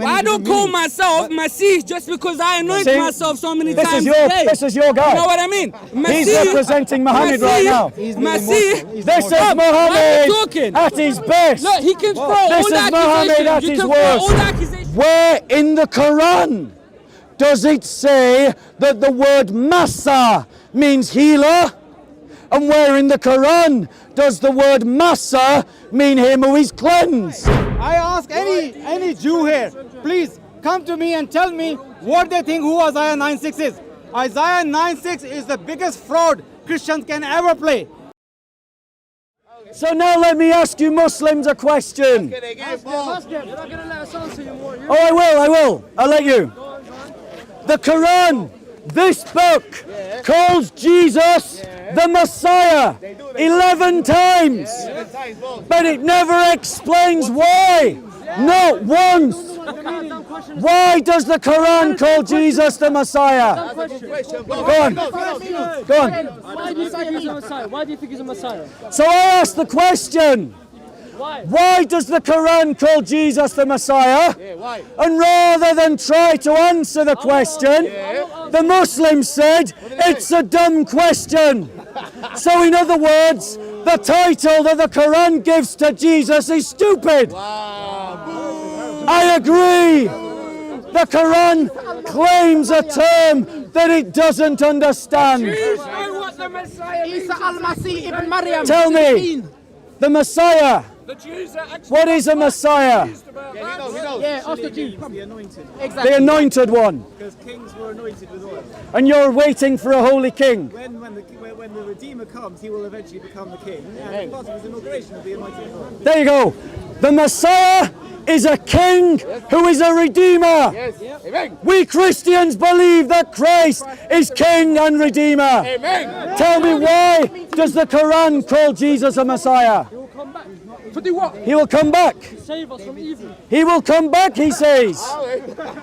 I don't call myself Masih just because I anoint myself so many times a day. This is your guy. You know what I mean? He's representing Muhammad right now. Masih. This is Muhammad at his best. Look, he can throw all This is Muhammad at his worst. Where in the Quran does it say that the word Massa means healer? And where in the Quran does the word Massa mean him who is cleansed? I ask any Jew here, please come to me and tell me what they think who Isaiah 9:6 is. Isaiah 9:6 is the biggest fraud Christians can ever play. So now let me ask you Muslims a question. Oh, I will. I'll let you. The Quran, this book, calls Jesus the Messiah 11 times. But it never explains why. Not once. Why does the Quran call Jesus the Messiah? Go on. Go on. Why do you think he's a Messiah? Why do you think he's a Messiah? So I asked the question. Why does the Quran call Jesus the Messiah? And rather than try to answer the question, the Muslims said it's a dumb question. So in other words, the title that the Quran gives to Jesus is stupid. I agree. The Quran claims a term that it doesn't understand. Tell me, the Messiah. What is a Messiah? The anointed one. Because kings were anointed with oil. And you're waiting for a holy king. When the Redeemer comes, he will eventually become the king. And part of his inauguration will be anointed oil. There you go. The Messiah is a king who is a redeemer. We Christians believe that Christ is king and redeemer. Tell me, why does the Quran call Jesus a Messiah? To do what? He will come back. Save us from evil. He will come back, he says.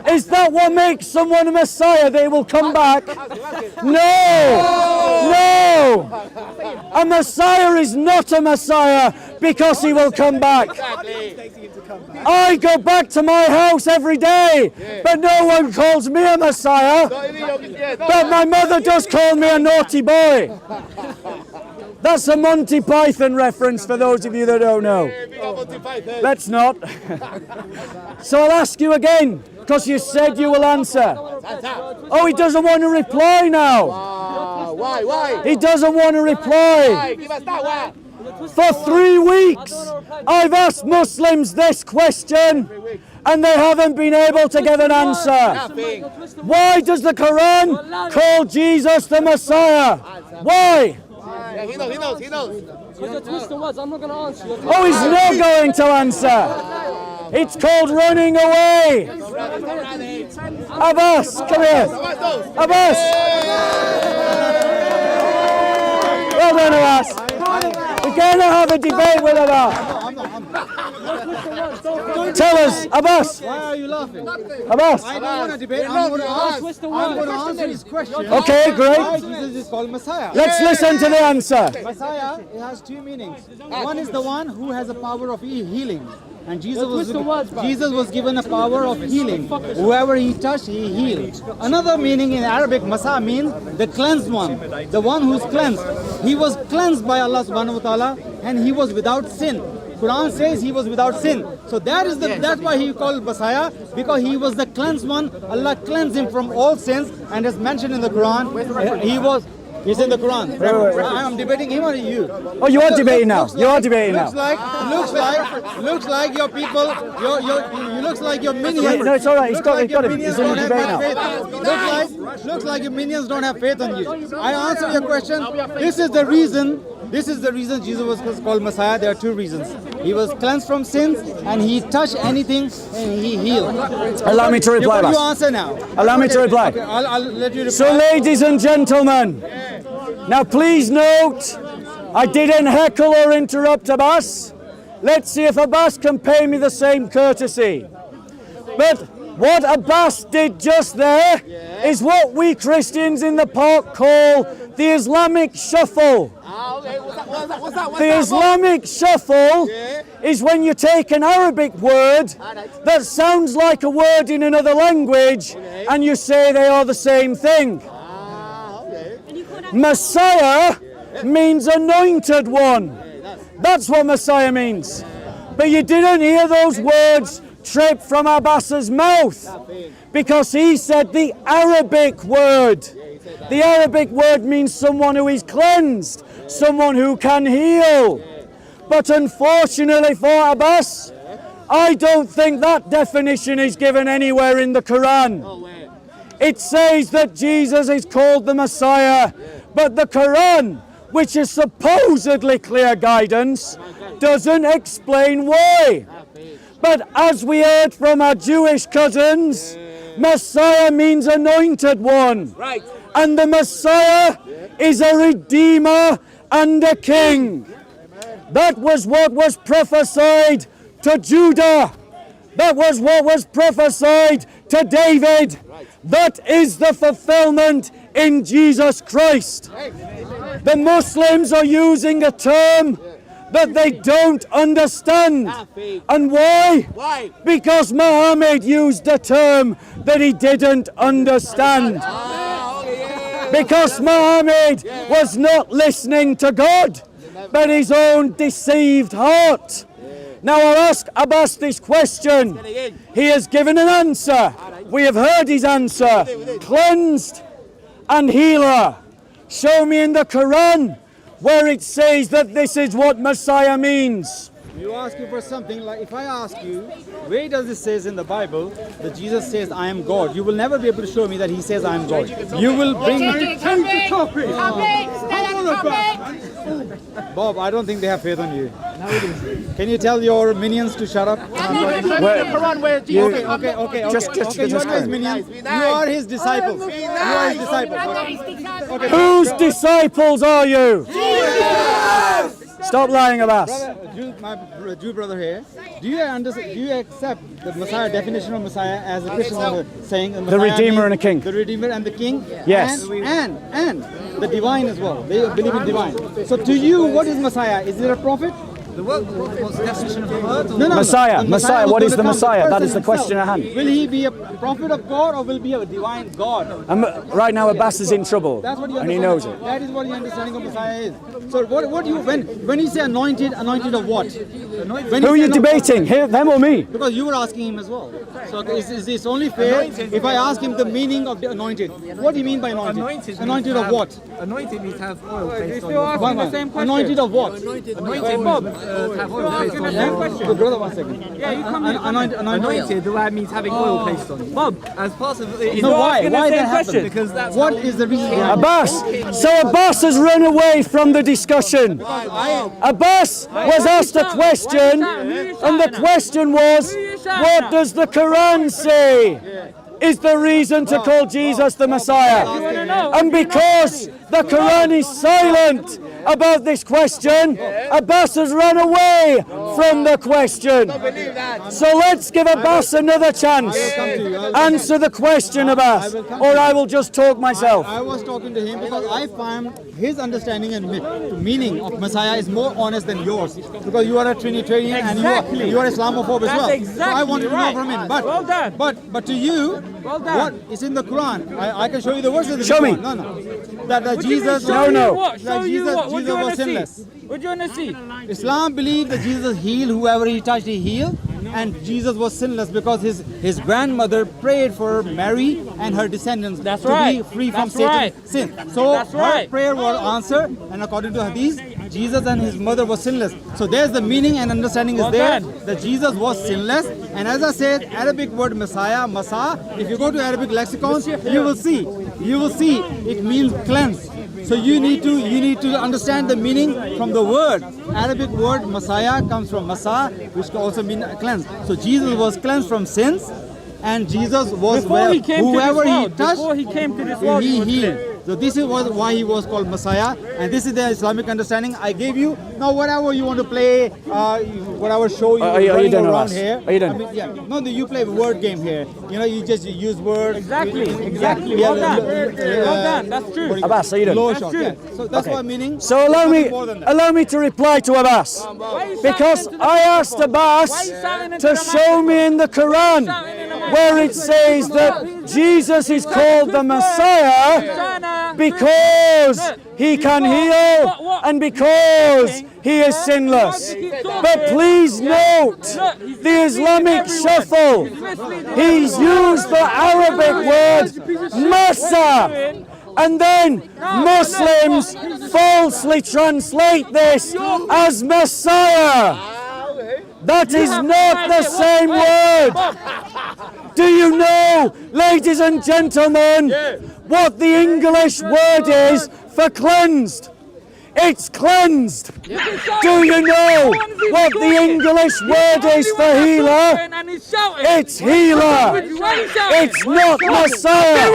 Is that what makes someone a Messiah? They will come back? No! No! A Messiah is not a Messiah because he will come back. I go back to my house every day, but no one calls me a Messiah. But my mother does call me a naughty boy. That's a Monty Python reference for those of you that don't know. Let's not. So I'll ask you again, because you said you will answer. Oh, he doesn't want to reply now. Why? He doesn't want to reply. For 3 weeks, I've asked Muslims this question, and they haven't been able to give an answer. Why does the Quran call Jesus the Messiah? Why? He knows. Because the twist of words, I'm not going to answer you. Oh, he's not going to answer. It's called running away. Abbas, come here. Abbas. Well done, Abbas. We're going to have a debate with Abbas. Tell us, Abbas. Why are you laughing? Abbas. I don't want to debate. I'm going to answer his question. Okay, great. Why Jesus is called Messiah? Let's listen to the answer. Messiah, it has 2 meanings. One is the one who has a power of healing. And Jesus was given a power of healing. Whoever he touched, he healed. Another meaning in Arabic, Masa means the cleansed one, the one who's cleansed. He was cleansed by Allah subhanahu wa ta'ala and he was without sin. Quran says he was without sin. So that's why he called Messiah, because he was the cleansed one. Allah cleansed him from all sins, and as mentioned in the Quran, he's in the Quran. I'm debating him or you? Oh, you are debating now. You are debating now. Looks like your people. Looks like your minions. No, it's all right. He's got it. He's in the debate now. Looks like your minions don't have faith on you. I answer your question. This is the reason Jesus was called Messiah. There are 2 reasons. He was cleansed from sins, and he touched anything and he healed. Allow me to reply. You answer now. Allow me to reply. Okay, I'll let you reply. So, ladies and gentlemen, now please note, I didn't heckle or interrupt Abbas. Let's see if Abbas can pay me the same courtesy. But what Abbas did just there is what we Christians in the park call the Islamic shuffle. The Islamic shuffle is when you take an Arabic word that sounds like a word in another language and you say they are the same thing. Messiah means anointed one. That's what Messiah means. But you didn't hear those words trip from Abbas's mouth because he said the Arabic word. The Arabic word means someone who is cleansed, someone who can heal. But unfortunately for Abbas, I don't think that definition is given anywhere in the Quran. It says that Jesus is called the Messiah, but the Quran, which is supposedly clear guidance, doesn't explain why. But as we heard from our Jewish cousins, Messiah means anointed one. Right. And the Messiah is a redeemer and a king. That was what was prophesied to Judah. That was what was prophesied to David. That is the fulfillment in Jesus Christ. The Muslims are using a term that they don't understand. And why? Why? Because Muhammad used a term that he didn't understand. Because Muhammad was not listening to God, but his own deceived heart. Now I'll ask Abbas this question. He has given an answer. We have heard his answer. Cleansed and healer. Show me in the Quran where it says that this is what Messiah means. You ask you for something, like if I ask you, where does it says in the Bible that Jesus says, I am God? You will never be able to show me that he says, I am God. You will bring me... Bob, I don't think they have faith on you. Can you tell your minions to shut up? Okay. You are his minions. You are his disciples. You are his disciples. Okay. Whose disciples are you? Stop lying, Abbas. My Jew brother here, do you accept the Messiah definition of Messiah as the Christians are saying? The Redeemer and a King. The Redeemer and the King. Yes. And the divine as well. They believe in divine. So to you, what is Messiah? Is it a prophet? What's the definition of the word? No. Messiah. The Messiah. was What is going the to come. Messiah? That person is the question at himself. hand. Will he be a prophet of God or will he be a divine God? Right now, Abbas is in trouble, That's what you and he understand. knows it. That is what your understanding of Messiah is. So what you when you say anointed of what? When Who are say you debating? Them or me? Because you were asking him as well. So it's only fair if I ask him the meaning of the anointed. What do you mean by anointed? Anointed of what? Anointed means to have oil placed on Still you. asking the same question. Anointed of what? Anointed means to have oil placed on the you. same question. Good brother, 1 second. Yeah, you come here. Anointed, the word means having oil placed on you. Bob, As part of it, No, why? asking the Why same that happened? question. because that's What is the reason behind it? Abbas. So Abbas has run away from the discussion. Abbas was asked a question, and the question was, what does the Quran say is the reason to call Jesus the Messiah? And because the Quran is silent about this question, Abbas has run away from the question. So let's give Abbas another chance. Answer the question, Abbas, or I will just talk myself. I was talking to him because I find his understanding and meaning of Messiah is more honest than yours. Because you are a Trinitarian and you are Islamophobe as well. So I wanted to know from him. But, Well done. but to you, Well done. what is in the Quran? I can show you the verses. Show me. No. That Jesus. No, no. What? Show you Jesus, what? What do you Jesus want was to see? sinless. What do you want to see? Islam believed that Jesus healed whoever he touched, he healed. And Jesus was sinless because his grandmother prayed for Mary and her descendants That's to right. be free from That's Satan's right. sin. So That's her right. prayer was answered, and according to Hadith, Jesus and his mother was sinless. So there's the meaning and understanding is Well there done. that Jesus was sinless. And as I said, Arabic word Messiah, Masa, if you go to Arabic lexicons, you will see it means cleanse. So you need to understand the meaning from the word. Arabic word Messiah comes from Masa, which can also mean cleanse. So Jesus was cleansed from sins, and Jesus was Before he came to this whoever he world, touched, before he came to this world, he he was healed. cleansed. So this is why he was called Messiah, and this is the Islamic understanding I gave you. Now whatever you want to play, whatever show you Are you running done, around Abbas? here. Are you done? I mean, yeah. No, you play a word game here. You know, you just use words. Exactly. Yeah, Well done. That's true. Abbas, are you done? Low That's shot. true. Yeah. So that's Okay. what meaning. So allow me to reply to Abbas. Because I asked Abbas to show me in the Quran where it says that Jesus is called the Messiah because he can heal and because he is sinless. But please note the Islamic shuffle. He's used the Arabic word Massa, and then Muslims falsely translate this as Messiah. That is not the same word. Do you know, ladies and gentlemen, what the English word is for cleansed? It's cleansed. Do you know what the English word is for healer? It's healer. It's not Messiah.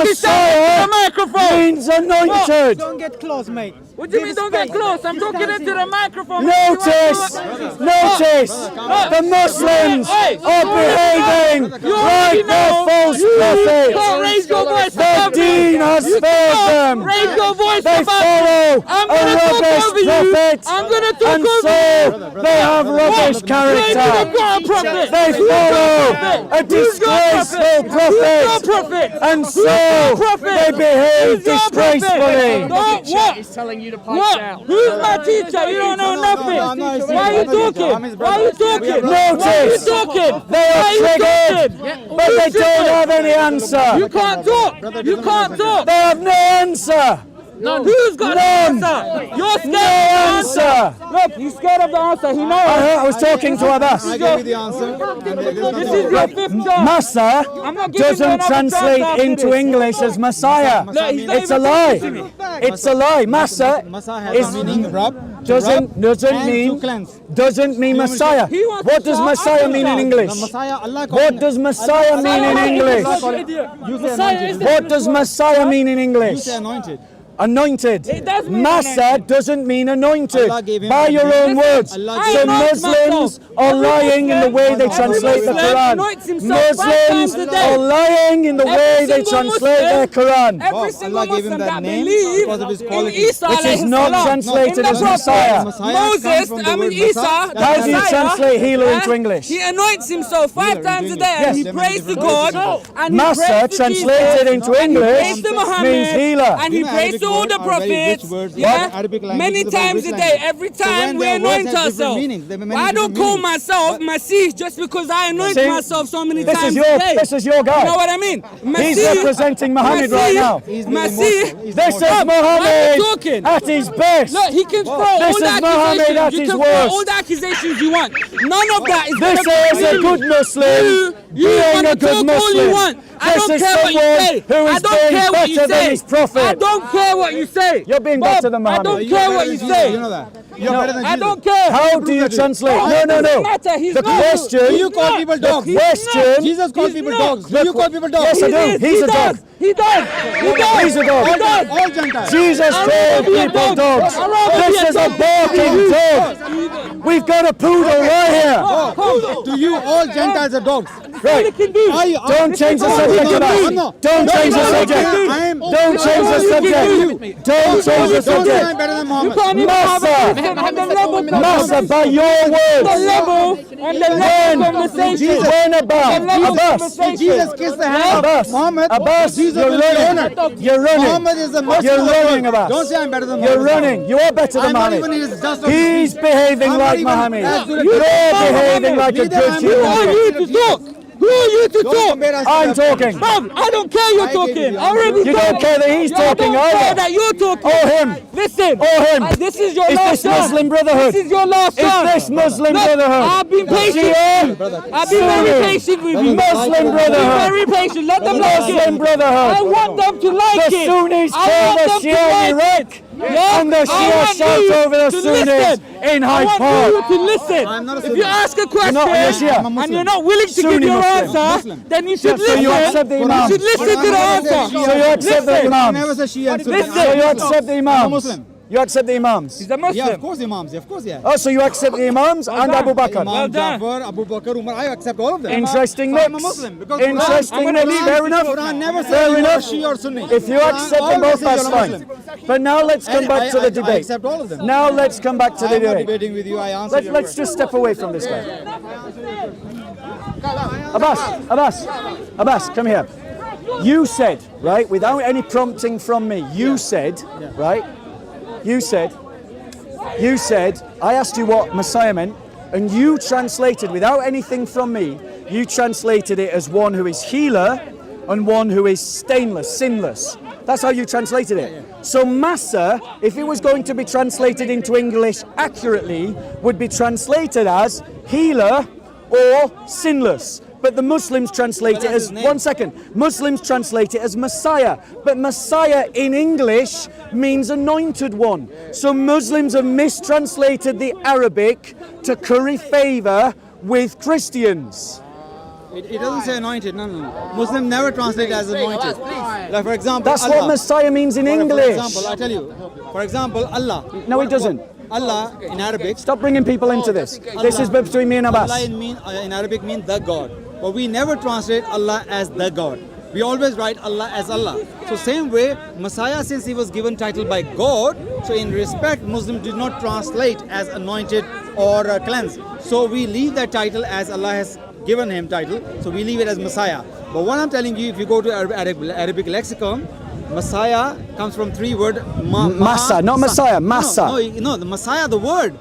Messiah means anointed. Don't get close, mate. What do you mean don't get close? I'm talking into the microphone. Notice the Muslims are behaving like they're false prophets. Raise your voice. The deen has failed them. Raise your voice. They follow I'm a gonna talk rubbish over you. prophet, I'm gonna talk and over so they have rubbish you. character. Prophet. They follow a disgraceful prophet, Prophet. and so they behave disgracefully. What? telling you to pipe What? down. Who's my teacher? You don't know nothing. Why are you talking? Why are you talking? Notice they are triggered, but they don't have any answer. You can't talk. You can't talk. They have no answer. Who's got None. the answer? You're scared No of the answer. Look, he's scared of the answer. He knows. I was talking to Abbas. I gave you the answer. This is your fifth job. Massa I'm not giving you doesn't another translate chance after into this. English as Messiah. Look, he's not It's a even lie. talking to me. It's a lie. Massa Masa has is a meaning rub. doesn't and to mean cleanse. Messiah. He wants What to does shout, Messiah I mean in can English? The Messiah, Allah called What him. does Messiah mean in English? You say anointed. What does Messiah mean in You English? say anointed. Anointed. It does mean Massa anointed. doesn't mean anointed. Allah gave him By a your name. own words. Allah I So anoint Muslims myself. are Every lying in the way they Muslim- translate the every Muslim Quran. anoints himself 5 Muslims times a day. are lying in the Every way they single translate Muslim- their Quran. Every Oh, single Allah gave him Muslim that that name believe because of his in quality. Isa Which is alayhi not salam, translated in the as Prophet, Messiah. Moses, comes from the I mean word Isa, Messiah. the How do you Messiah, translate healer into yeah, English? He anoints himself 5 times a day and he Yes. prays to God and he Massa prays to translated Jesus, into and he English prays to Muhammad, means healer. and he You know, prays Arabic to all words the are very rich prophets, words. yeah, Arabic language many is a very times rich a day. language. Every So time when we their words anoint have different ourselves. meanings, they have many Why I don't different call meanings. myself Masih just because I anoint See, myself so many This times is a your day? this is your You know guy. what I mean? He's Masih- representing Muhammad right Masih- now. He's Masih- This is Why are you Muhammad talking? at his best. Look, he can throw This all the is Muhammad accusations. at You his can throw worst. all the accusations you want. None of that is This gonna is a be good Muslim You being wanna a good talk all you Muslim. want. I This don't is care what you someone say. who I is don't being care what you better than say. his prophet. I don't care what you say. You're being Bob, better than I Muhammad. don't You're care better what than you Jesus, say. You know that. You're better than I Jesus. don't care. How do you translate? Oh, No, it no, no. doesn't matter. He's The not. question. Do you call people dogs? The question. Jesus called He's people not. dogs. Do you call people dogs? Yes, I do. is. He's He a does. dog. He does. He does. He's a dog. He does. All Gentiles. Jesus I'd called rather be a people dog. dogs. I'd rather This be a is a dog. barking dog. We've got a poodle right here. To you, all Gentiles are dogs. Right. Don't change the subject of that. Don't change the subject. Don't change the subject. Don't change the Don't say I'm subject. better than You Muhammad. can't even have a Massa. person on the level. Massa, by your The words. level and the level conversation. When about Abbas? Jesus kissed the hand Abbas. of Muhammad. Abbas, Jesus you're will be running. honored. You're running. Muhammad is the most You're powerful. running, Abbas. Don't say I'm better than You're Muhammad. running. You are better than I'm not Muhammad. even his just of He's his behaving I'm like not even Muhammad. as good as You're Muhammad. behaving like a Neither good am I. Who are human you being. to talk? Who are you to Don't talk? compare us to I'm that. talking. Bob, I don't care you're I gave you talking. the I already You told don't care that he's you. talking I don't care either. that you're talking. Or him. Listen. Or him. This is your Is last this chance. Muslim Brotherhood? This is your last Is chance. this Muslim Look, Brotherhood? I've been patient. Shia? I've been very Sunni? patient with you. Muslim Be Brotherhood. very patient. Let them like Muslim it. Brotherhood. I want them to like The it. Sunnis I call want the them to Shia like in Iraq it. Yeah, And the I Shia want shout you over the to Sunnis listen. in I Hyde want Park. you to listen. I'm not a If Sunni. you ask a question not a Shia. I'm a Muslim. and you're not willing to Sunni give your Muslim. answer, Muslim. then you should So you listen. accept the You Imams. should listen to the answer. So you accept the I Imams. never say Shia and Sunni. Listen. So you accept the I'm a Imams. Muslim. You accept the Imams. He's a Muslim. Yeah, of course Imams. Of course, yeah. Oh, so you accept the Imams and done. Abu Bakr. Imam done. Jafar, Abu Bakr, Umar, I accept all of them. Interesting So I'm a mix. Muslim. Because Interesting Quran- mix. Fair enough. Quran never Fair says you are enough. Shia or Sunni. If you Quran accept them always both, says that's you're a fine. Muslim. But now let's come back to the I debate. accept all of them. Now let's come back to the I'm not debate. debating with you. I answer your Let's just step away from this guy. Abbas, come here. You said, right, without any prompting from me, you said, right, you said, I asked you what Messiah meant, and you translated, without anything from me, you translated it as one who is healer and one who is stainless, sinless. That's how you translated it. So Massa, if it was going to be translated into English accurately, would be translated as healer or sinless. But the Muslims translate it as, one second, Muslims translate it as Messiah. But Messiah in English means anointed one. So Muslims have mistranslated the Arabic to curry favor with Christians. It doesn't say anointed. No. Muslim never translate as anointed. Like for example, That's Allah. what Messiah means in For English. example, I tell you. For example, Allah. No, it doesn't. Allah in Arabic. Stop bringing people into this. This is between me and Allah Abbas. in Arabic means the God. But we never translate Allah as the God. We always write Allah as Allah. So same way, Messiah, since he was given title by God, so in respect, Muslim did not translate as anointed or cleansed. So we leave that title as Allah has given him title. So we leave it as Messiah. But what I'm telling you, if you go to Arabic lexicon, Messiah comes from three words. Massa, not Messiah, Massa. No, the Messiah, the word.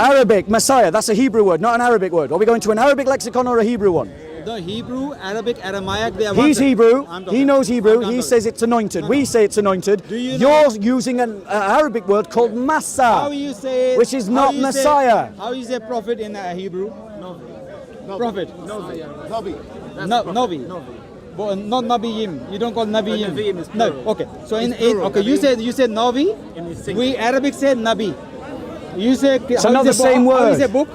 Arabic, Messiah, that's a Hebrew word, not an Arabic word. Are we going to an Arabic lexicon or a Hebrew one? The Hebrew, Arabic, Aramaic, they are He's one thing. Hebrew, I'm talking- he knows Hebrew, I'm he talking. says it's anointed. We say it's anointed. Do you know- You're using an Arabic word called Massa. How you say, which is how not you say- Messiah. How you say prophet in Hebrew? Prophet. Novi. Novi. But not Nabiyim. You don't call Nabiyim. Nabiyim is No. plural. Okay. So in plural. okay, you said Nabi. We Arabic say Nabi. You say So not the same How you word. say book?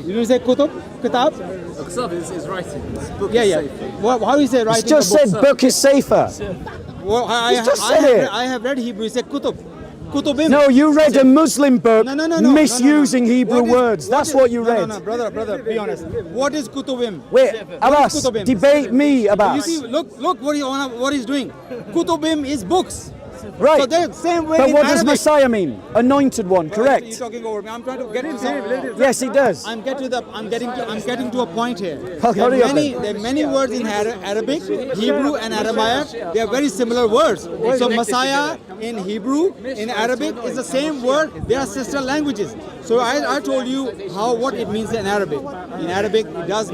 You don't say kutub, kitab. Kitab is writing. This book Yeah, is yeah. safe. How you say He's writing? just a book? said book is safer. Well, He's just said it. I have read Hebrew. He said kutub. Kutubim. No, you read a Muslim book No. misusing Hebrew What is- words. That's what you read. No, brother, be honest. What is kutubim? Wait, Abbas, Kutubim? debate me, You Abbas. see, look what he's doing. Kutubim is books. Right. So the same way But in what does Arabic. Messiah mean? Anointed one, You're correct? talking over me. I'm trying to get to Yes, he does. I'm getting to a point here. Okay, hurry up then. There are many words in Arabic, Hebrew, and Aramaic. They are very similar words. So Messiah in Hebrew, in Arabic is the same word. They are sister languages. So I told you what it means in Arabic. In Arabic, it does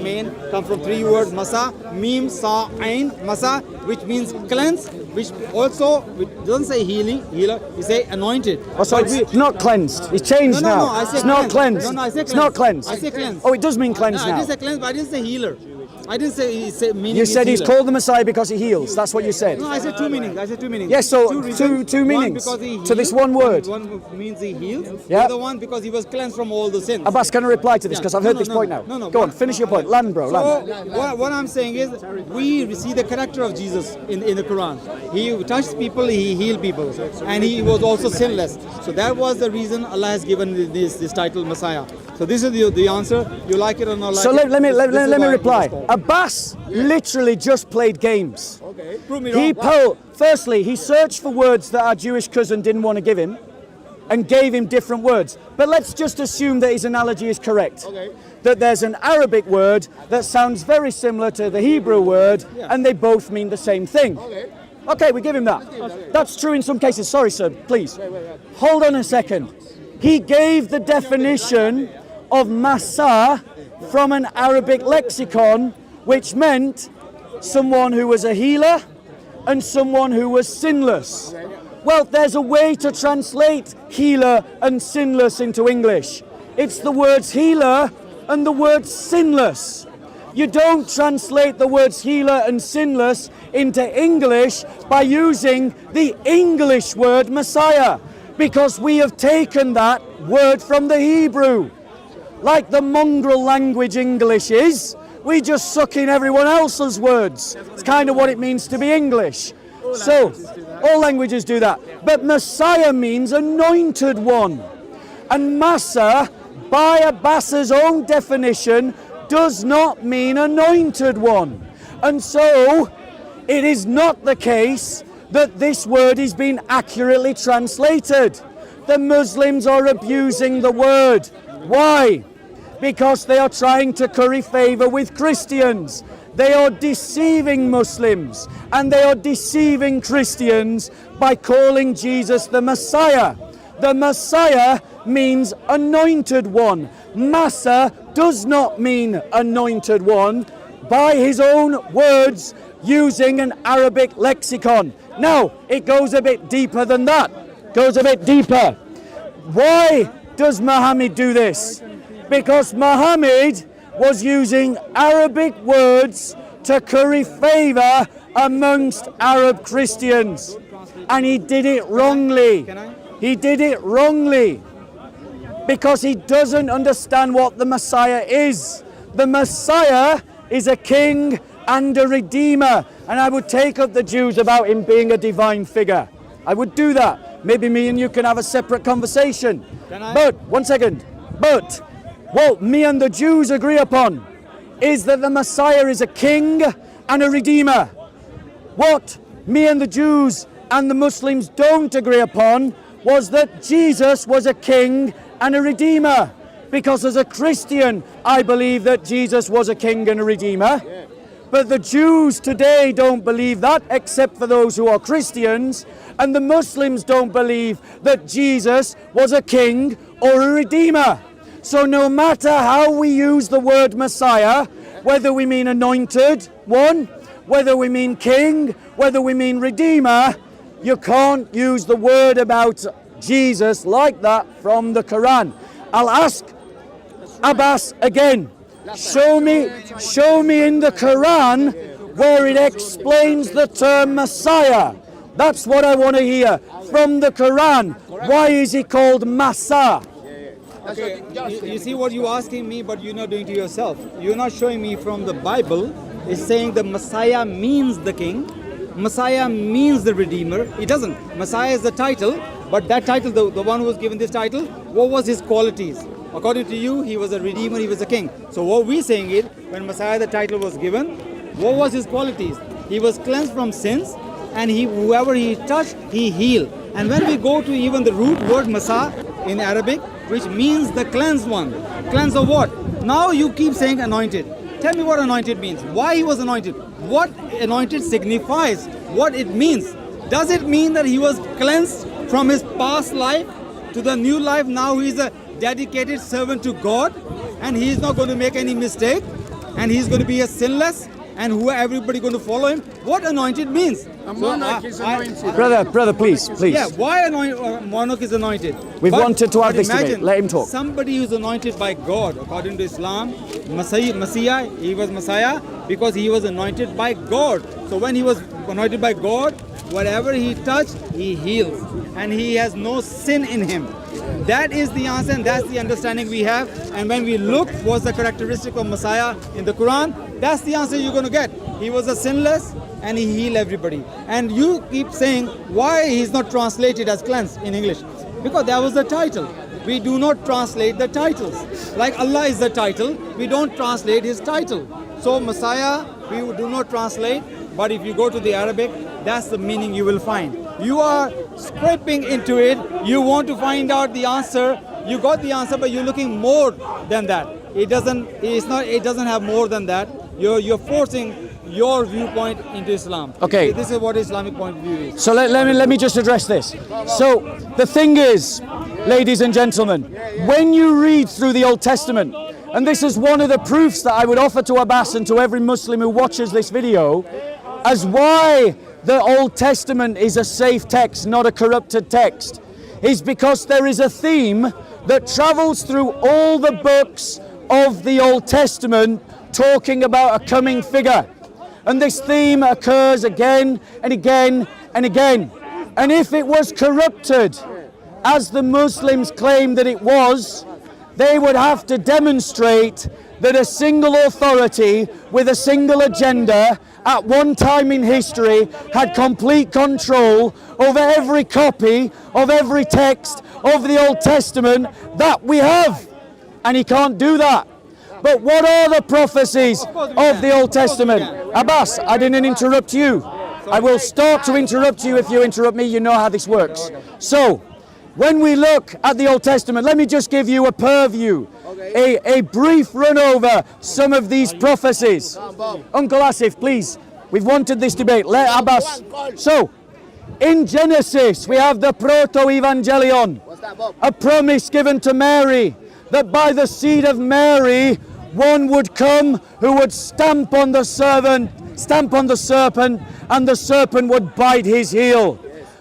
come from three words: Masa, Mim, Sa, Ain, Masa, which means cleanse, which also doesn't say healer, you say anointed. Oh, so it's not cleansed. It's changed No, now. I say It's not cleansed. cleansed. No, I say It's not cleansed. cleansed. I say cleansed. Oh, it does mean No, cleansed I now. didn't say cleanse, but I didn't say healer. I didn't say meaning. You is said he's healer. called the Messiah because he heals. That's what you said. No, I said two meanings. Yes, so reasons. two One, meanings because he to this healed. one word. One means he heals. Yeah. The other one because he was cleansed from all the sins. Abbas, can I reply to this? Yeah. Because I've No, heard no, this no, point now. no. Go on, finish your point. Land, bro, land. So what I'm saying is we see the character of Jesus in the Quran. He touched people, he healed people, and he was also sinless. So that was the reason Allah has given this title Messiah. So this is the answer. You like it or not like So it? let me this is why it reply. was called. Abbas literally just played games. Okay, prove me He wrong. firstly, he searched for words that our Jewish cousin didn't want to give him and gave him different words. But let's just assume that his analogy is correct. Okay. That there's an Arabic word that sounds very similar to the Hebrew word and they both mean the same thing. Okay, we give him that. That's true in some cases. Sorry, sir, please. Hold on a second. He gave the definition of Massa from an Arabic lexicon, which meant someone who was a healer and someone who was sinless. Well, there's a way to translate healer and sinless into English. It's the words healer and the word sinless. You don't translate the words healer and sinless into English by using the English word Messiah, because we have taken that word from the Hebrew. Like the mongrel language English is, we just suck in everyone else's words. It's kind of what it means to be English. So, all languages do that. But Messiah means anointed one. And Massa, by Abbas's own definition, does not mean anointed one. And so, it is not the case that this word is being accurately translated. The Muslims are abusing the word. Why? Because they are trying to curry favor with Christians. They are deceiving Muslims and they are deceiving Christians by calling Jesus the Messiah. The Messiah means anointed one. Massa does not mean anointed one, by his own words, using an Arabic lexicon. Now, it goes a bit deeper than that. Goes a bit deeper. Why does Muhammad do this? Because Muhammad was using Arabic words to curry favor amongst Arab Christians. And he did it wrongly. He did it wrongly. Because he doesn't understand what the Messiah is. The Messiah is a king and a redeemer. And I would take up the Jews about him being a divine figure. I would do that. Maybe me and you can have a separate conversation. But, one second. But, what me and the Jews agree upon is that the Messiah is a king and a redeemer. What me and the Jews and the Muslims don't agree upon was that Jesus was a king and a redeemer. Because as a Christian, I believe that Jesus was a king and a redeemer. But the Jews today don't believe that, except for those who are Christians. And the Muslims don't believe that Jesus was a king or a redeemer. So no matter how we use the word Messiah, whether we mean anointed one, whether we mean king, whether we mean redeemer, you can't use the word about Jesus like that from the Quran. I'll ask Abbas again. Show me in the Quran where it explains the term Messiah. That's what I want to hear from the Quran. Why is he called Massa? Okay, you see what you're asking me, but you're not doing to yourself. You're not showing me from the Bible. It's saying the Messiah means the king. Messiah means the Redeemer. It doesn't. Messiah is the title, but that title, the one who was given this title, what was his qualities? According to you, he was a Redeemer, he was a king. So what we're saying is, when Messiah the title was given, what was his qualities? He was cleansed from sins, and whoever he touched, he healed. And when we go to even the root word Massa in Arabic, which means the cleansed one. Cleansed of what? Now you keep saying anointed. Tell me what anointed means. Why he was anointed? What anointed signifies? What it means? Does it mean that he was cleansed from his past life to the new life? Now he is a dedicated servant to God, and he is not going to make any mistake, and he is going to be a sinless, and who everybody going to follow him. What anointed means? A monarch is anointed. Brother, please. Yeah, why monarch is anointed? We've wanted to have this imagine debate. Let him talk. Somebody who's anointed by God, according to Islam, Messiah, he was Messiah because he was anointed by God. So when he was anointed by God, whatever he touched, he heals. And he has no sin in him. That is the answer, and that's the understanding we have. And when we look what's the characteristic of Messiah in the Quran, that's the answer you're going to get. He was a sinless, and he healed everybody. And you keep saying why he's not translated as cleansed in English. Because that was the title. We do not translate the titles. Like Allah is the title, we don't translate his title. So Messiah, we do not translate. But if you go to the Arabic, that's the meaning you will find. You are scraping into it. You want to find out the answer. You got the answer, but you're looking more than that. It doesn't have more than that. You're forcing your viewpoint into Islam. Okay. This is what Islamic point of view is. So let me just address this. So the thing is, ladies and gentlemen, when you read through the Old Testament, and this is one of the proofs that I would offer to Abbas and to every Muslim who watches this video, as why the Old Testament is a safe text, not a corrupted text, is because there is a theme that travels through all the books of the Old Testament talking about a coming figure. And this theme occurs again and again and again. And if it was corrupted, as the Muslims claim that it was, they would have to demonstrate that a single authority with a single agenda at one time in history had complete control over every copy of every text of the Old Testament that we have. And he can't do that. But what are the prophecies of the Old Testament? Abbas, I didn't interrupt you. I will start to interrupt you if you interrupt me. You know how this works. So, when we look at the Old Testament, let me just give you a purview, a brief run over some of these prophecies. Uncle Asif, please. We've wanted this debate. Let Abbas. So, in Genesis, we have the Proto-Evangelion, a promise given to Mary that by the seed of Mary, one would come who would stamp on the serpent, and the serpent would bite his heel.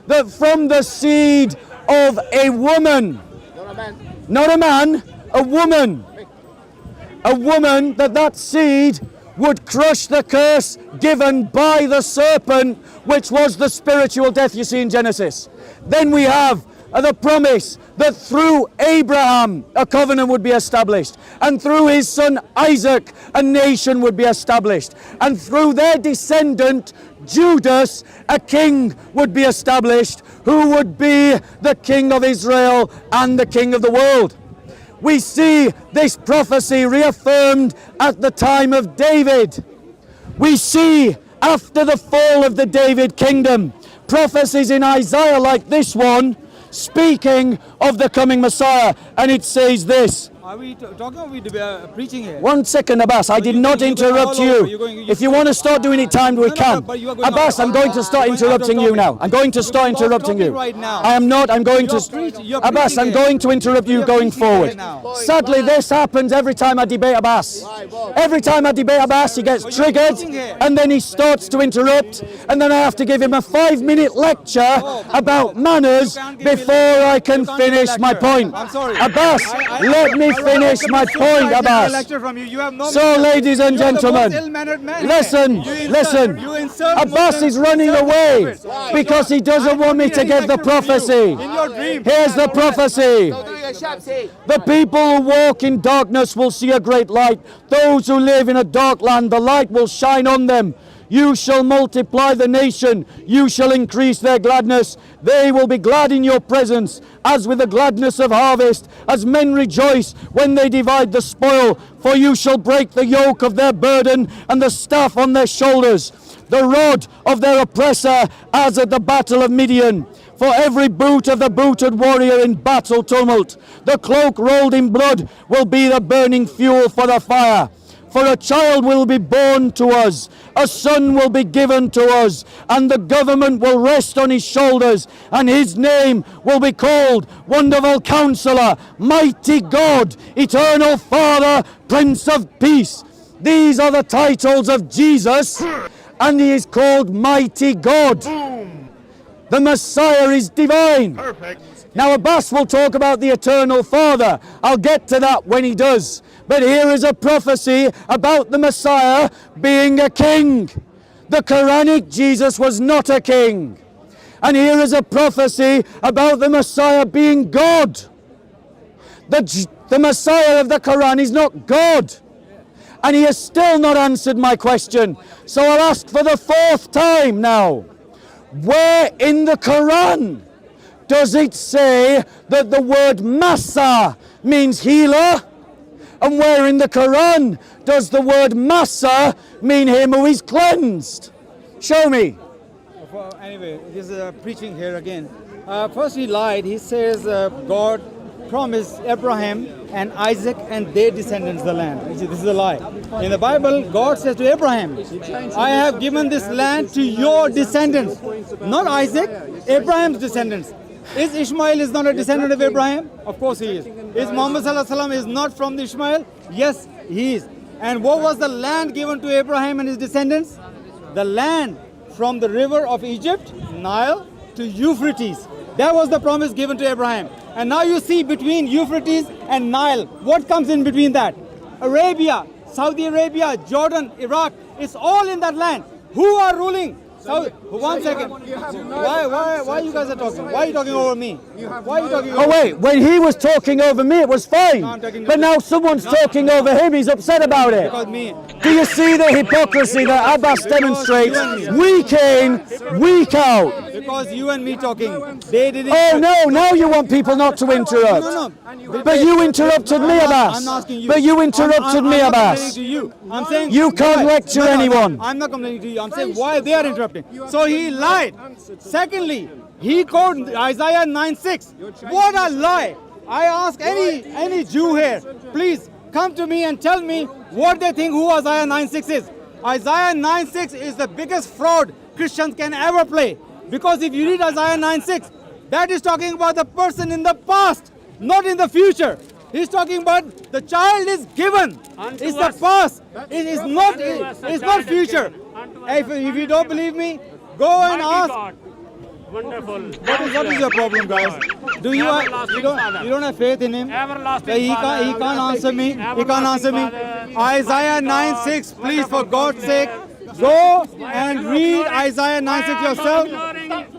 That from the seed of a woman, not a man, a woman, that seed would crush the curse given by the serpent, which was the spiritual death you see in Genesis. Then we have the promise that through Abraham a covenant would be established, and through his son Isaac a nation would be established, and through their descendant Judas a king would be established, who would be the king of Israel and the king of the world. We see this prophecy reaffirmed at the time of David. We see after the fall of the David kingdom prophecies in Isaiah like this one, speaking of the coming Messiah, and it says this. Are we talking or are we preaching here? 1 second, Abbas, I did not interrupt you. If you want to start doing it timed, we can. Abbas, I'm going to start interrupting you now. I'm going to start interrupting you. I am not, I'm going to... Abbas, I'm going to interrupt you going forward. Sadly, this happens every time I debate Abbas. Every time I debate Abbas, he gets triggered, and then he starts to interrupt, and then I have to give him a 5-minute lecture about manners before I can finish my point. Abbas, let me finish my point, Abbas. So, ladies and gentlemen, listen. Abbas is running away because he doesn't want me to get the prophecy. Here's the prophecy. The people who walk in darkness will see a great light. Those who live in a dark land, the light will shine on them. You shall multiply the nation, you shall increase their gladness. They will be glad in your presence, as with the gladness of harvest, as men rejoice when they divide the spoil. For you shall break the yoke of their burden, and the staff on their shoulders, the rod of their oppressor, as at the battle of Midian. For every boot of the booted warrior in battle tumult, the cloak rolled in blood will be the burning fuel for the fire. For a child will be born to us, a son will be given to us, and the government will rest on his shoulders, and his name will be called Wonderful Counselor, Mighty God, Eternal Father, Prince of Peace. These are the titles of Jesus, and he is called Mighty God. The Messiah is divine. Now Abbas will talk about the Eternal Father. I'll get to that when he does. But here is a prophecy about the Messiah being a king. The Quranic Jesus was not a king. And here is a prophecy about the Messiah being God. The Messiah of the Quran is not God. And he has still not answered my question. So I'll ask for the 4th time now. Where in the Quran does it say that the word Massa means healer? And where in the Quran does the word Massa mean him who is cleansed? Show me. Anyway, this is preaching here again. First he lied. He says God promised Abraham and Isaac and their descendants the land. This is a lie. In the Bible, God says to Abraham, I have given this land to your descendants. Not Isaac, Abraham's descendants. Is Ishmael is not a descendant of Abraham? Of course he is. Is Muhammad Sallallahu Alaihi Wasallam is not from the Ishmael? Yes, he is. And what was the land given to Abraham and his descendants? The land from the river of Egypt, Nile, to Euphrates. That was the promise given to Abraham. And now you see between Euphrates and Nile, what comes in between that? Arabia, Saudi Arabia, Jordan, Iraq, it's all in that land. Who are ruling? One second. Why you guys are talking? Why are you talking over me? Why are you talking over Oh wait, when he was talking over me, it was fine. I'm talking But now someone's talking over him, he's upset about it. Because me. Do you see the hypocrisy that Abbas demonstrates week in, week out? Because you and me talking. They didn't. Oh no, now you want people not to interrupt. No. But you interrupted me, Abbas. I'm asking you. But you interrupted me, I'm not Abbas. complaining to you. I'm saying You can't why? lecture No, anyone. I'm not complaining to you. I'm saying why they are interrupting. So he lied. Secondly, he quoted Isaiah 9:6. What a lie! I ask any Jew here, please come to me and tell me what they think who Isaiah 9:6 is. Isaiah 9:6 is the biggest fraud Christians can ever play. Because if you read Isaiah 9:6, that is talking about the person in the past, not in the future. He's talking about the child is given. It's the past. It is not. It's not future. If you don't believe me, go and ask. Wonderful. What is your problem, guys? You don't have faith in him? He can't answer me. He can't answer me. Isaiah 9:6, please, for God's sake, go and read Isaiah 9:6 yourself.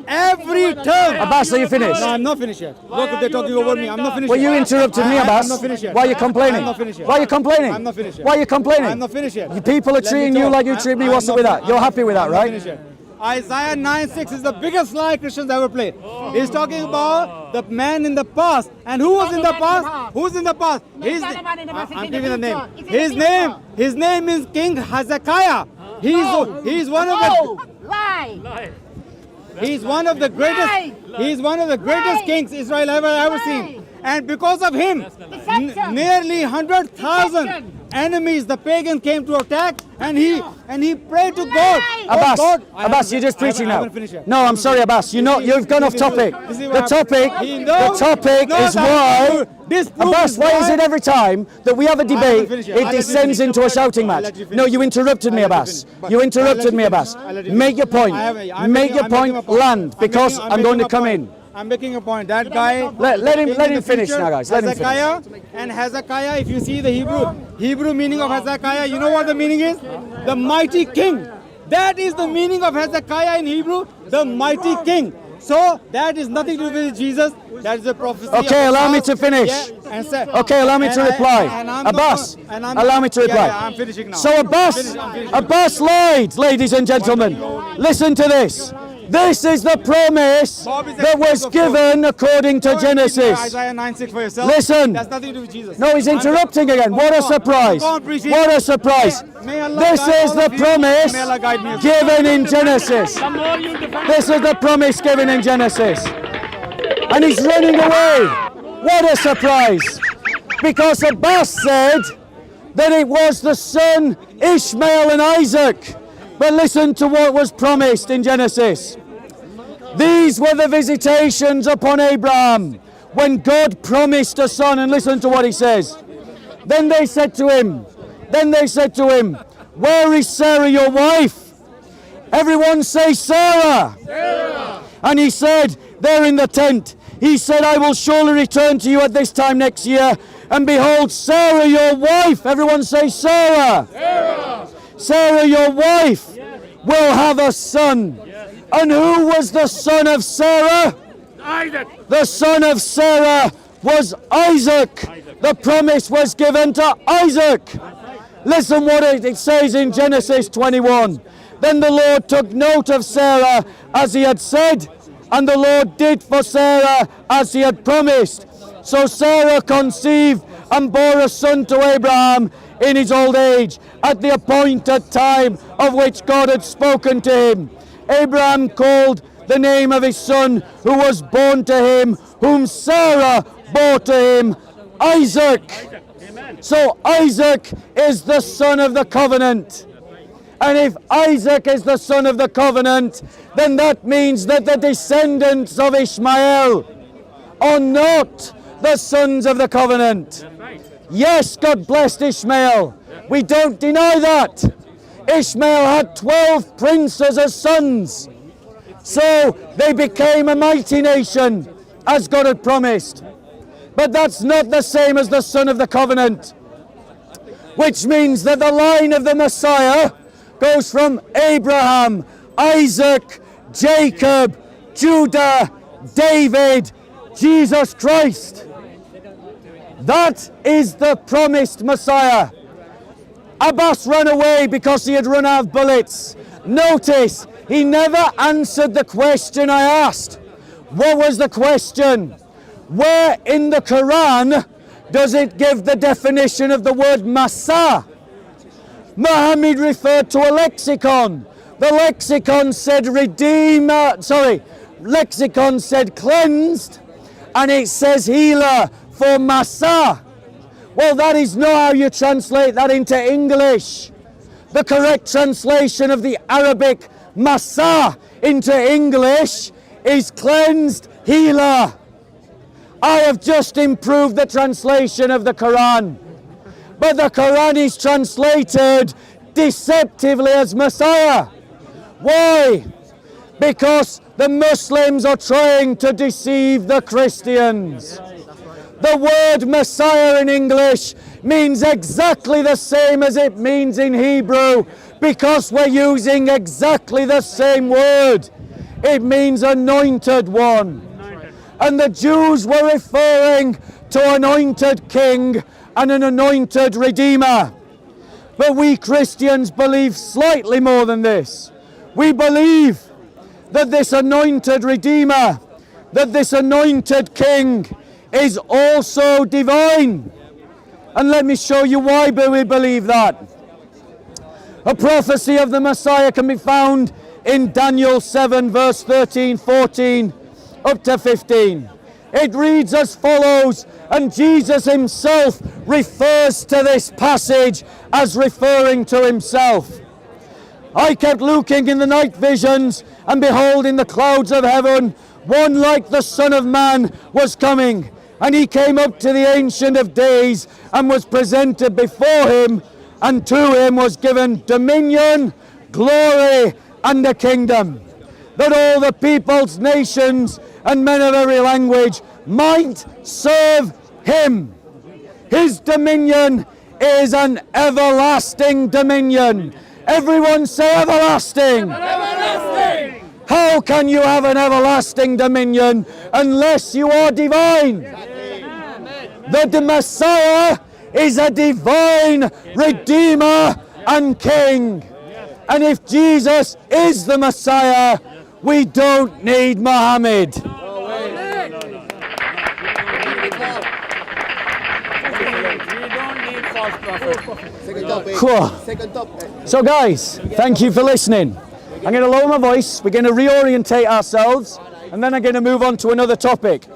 Every term. Abbas, are you finished? No, I'm not finished yet. Look, they're talking over me. I'm not finished Well, yet. you interrupted me, I'm Abbas. not finished yet. Why are you complaining? I'm not finished yet. Why are you complaining? I'm not finished yet. Why are you complaining? I'm not finished yet. You people are Let me treating you talk. like you treat me. I'm What's up not with that? fin- You're happy with that, I'm not right? finished yet. Isaiah 9:6 is the biggest lie Christians ever played. He's talking about the man in the past. And who was in the past? Who's in the past? I'm giving the name. His name is King Hezekiah. He's one of the Lie! He's one of the greatest. He's one of the greatest kings Israel ever seen. And because of him, nearly 100,000 enemies, the pagan, came to attack, and he prayed to God. Abbas, Oh, God, Abbas, you're just preaching I now. haven't finished yet. No, I'm sorry, Abbas. You've gone off topic. This is The what topic happened. No, is no, why. this proof Abbas, is why is why- it every time that we have a debate, finished yet. I'll it let you descends finish. into a shouting I'll match? let you finish. No, you interrupted me, I'll let you Abbas. finish. But You I'll interrupted let me, you Abbas. finish. I'll let you Make your finish. point. I'm Make making- your I'm making point a point. land, because I'm going to come in. I'm making a point. That guy. Let him in the finish future, now, guys. Let him Hezekiah and Hezekiah. If you see the Hebrew meaning of Hezekiah, you know what the meaning is? The mighty king. That is the meaning of Hezekiah in Hebrew. The mighty king. So that is nothing to do with Jesus. That is a prophecy. Okay, of allow me God. to finish. Yeah, and say- Okay, allow me to and I- reply. and I'm not Abbas, gonna- and I'm allow not- me to yeah, reply. yeah, I'm finishing now. So Abbas lied, ladies and gentlemen. Listen to this. This is the promise Bob is that was excuse of given according to Go and read Genesis. Isaiah 9:6 for yourself. Listen. That's nothing to do with Jesus. No, he's interrupting again. What a surprise. What a surprise. May Allah This guide is all the of you. promise May Allah guide me as well. given in Genesis. This is the promise given in Genesis. And he's running away. What a surprise. Because Abbas said that it was the son Ishmael and Isaac. But listen to what was promised in Genesis. These were the visitations upon Abraham when God promised a son. And listen to what he says. Then they said to him, where is Sarah your wife? Everyone say Sarah. And he said, there in the tent. He said, I will surely return to you at this time next year. And behold, Sarah your wife. Everyone say Sarah. Sarah your wife will have a son. And who was the son of Sarah? Isaac. The son of Sarah was Isaac. The promise was given to Isaac. Listen what it says in Genesis 21. Then the Lord took note of Sarah as he had said, and the Lord did for Sarah as he had promised. So Sarah conceived and bore a son to Abraham in his old age, at the appointed time of which God had spoken to him. Abraham called the name of his son who was born to him, whom Sarah bore to him, Isaac. So Isaac is the son of the covenant. And if Isaac is the son of the covenant, then that means that the descendants of Ishmael are not the sons of the covenant. Yes, God blessed Ishmael. We don't deny that. Ishmael had 12 princes as sons. So they became a mighty nation, as God had promised. But that's not the same as the son of the covenant. which means that the line of the Messiah goes from Abraham, Isaac, Jacob, Judah, David, Jesus Christ. That is the promised Messiah. Abbas ran away because he had run out of bullets. Notice, he never answered the question I asked. What was the question? Where in the Quran does it give the definition of the word Massa? Muhammad referred to a lexicon. The lexicon said lexicon said cleansed, and it says healer for Massa. Well, that is not how you translate that into English. The correct translation of the Arabic Massa into English is cleansed healer. I have just improved the translation of the Quran. But the Quran is translated deceptively as Messiah. Why? Because the Muslims are trying to deceive the Christians. The word Messiah in English means exactly the same as it means in Hebrew, because we're using exactly the same word. It means anointed one. And the Jews were referring to anointed king and an anointed redeemer. But we Christians believe slightly more than this. We believe that this anointed redeemer, that this anointed king is also divine. And let me show you why we believe that. A prophecy of the Messiah can be found in Daniel 7 verse 13, 14 up to 15. It reads as follows, and Jesus himself refers to this passage as referring to himself. I kept looking in the night visions, and behold, in the clouds of heaven, one like the Son of Man was coming. And he came up to the Ancient of Days and was presented before him, and to him was given dominion, glory, and a kingdom, that all the peoples, nations, and men of every language might serve him. His dominion is an everlasting dominion. Everyone say everlasting. Everlasting. How can you have an everlasting dominion unless you are divine? The Messiah is a divine Redeemer and King. And if Jesus is the Messiah, we don't need Muhammad. Cool. So guys, thank you for listening. I'm going to lower my voice, we're going to reorientate ourselves, and then I'm going to move on to another topic.